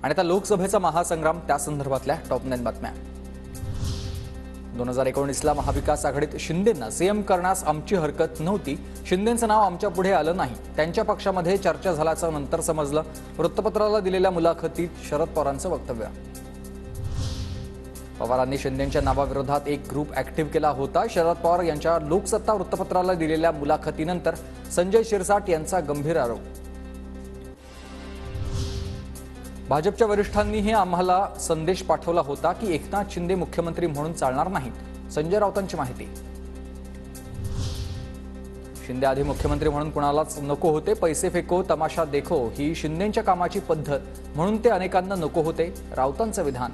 आणि आता लोकसभेचा महासंग्राम त्या संदर्भातल्या टॉप 9 बातम्या। 2019ला महाविकास आघाडीत शिंदेंना सीएम करण्यास आमची हरकत नव्हती। शिंदेंचं नाव आमच्या पुढे आलं नाही। त्यांच्या पक्षामध्ये चर्चा झाल्याचं नंतर समजलं। वृत्तपत्राला दिलेल्या मुलाखतीत शरद पवारांचं वक्तव्य। पवारांनी शिंदेंच्या नावाविरोधात एक ग्रुप ऍक्टिव्ह केला होता। शरद पवार यांच्या लोकसत्ता वृत्तपत्राला दिलेल्या मुलाखतीनंतर संजय शिरसाट यांचा गंभीर आरोप। भाजपच्या वरिष्ठांनीही आम्हाला संदेश पाठवला होता की एकनाथ शिंदे मुख्यमंत्री म्हणून चालणार नाहीत। संजय राऊतांची माहिती। शिंदे आधी मुख्यमंत्री म्हणून कुणालाच नको होते। पैसे फेको तमाशा देखो ही शिंदेंच्या कामाची पद्धत म्हणून ते अनेकांना नको होते। राऊतांचं विधान।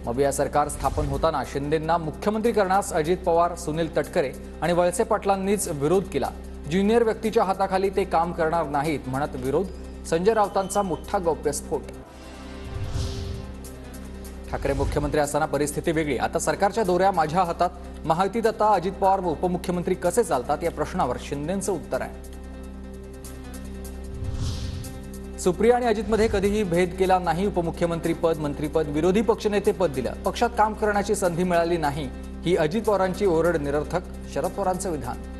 मबिया सरकार स्थापन होताना शिंदेंना मुख्यमंत्री करण्यास अजित पवार, सुनील तटकरे आणि वळसे पाटलांनीच विरोध केला। ज्युनियर व्यक्तीच्या हाताखाली ते काम करणार नाहीत म्हणत विरोध। संजय राऊतांचा मोठा गौप्यस्फोट। ठाकरे मुख्यमंत्री असताना परिस्थिती वेगळी। आता सरकारच्या दोऱ्या माझ्या हातात। महायुतीत आता अजित पवार व उपमुख्यमंत्री कसे चालतात या प्रश्नावर शिंदेंचं उत्तर आहे। सुप्रिया आणि अजितमध्ये कधीही भेद केला नाही। उपमुख्यमंत्री पद, मंत्रीपद, विरोधी पक्षनेते पद दिलं। पक्षात काम करण्याची संधी मिळाली नाही ही अजित पवारांची ओरड निरर्थक। शरद पवारांचं विधान।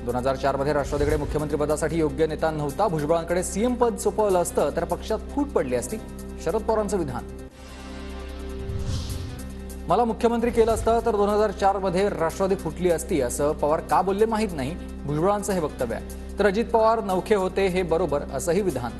2004 मध्ये राष्ट्रवादीकडे मुख्यमंत्रीपदासाठी योग्य नेता नव्हता। भुजबळांकडे सीएम पद सोपवलं असतं तर पक्षात फूट पडली असती। शरद पवारांचं विधान। मला मुख्यमंत्री केलं असतं तर 2004 मध्ये राष्ट्रवादी फुटली असती असं पवार का बोलले माहीत नाही। भुजबळांचं हे वक्तव्य आहे। तर अजित पवार नवखे होते हे बरोबर असंही विधान।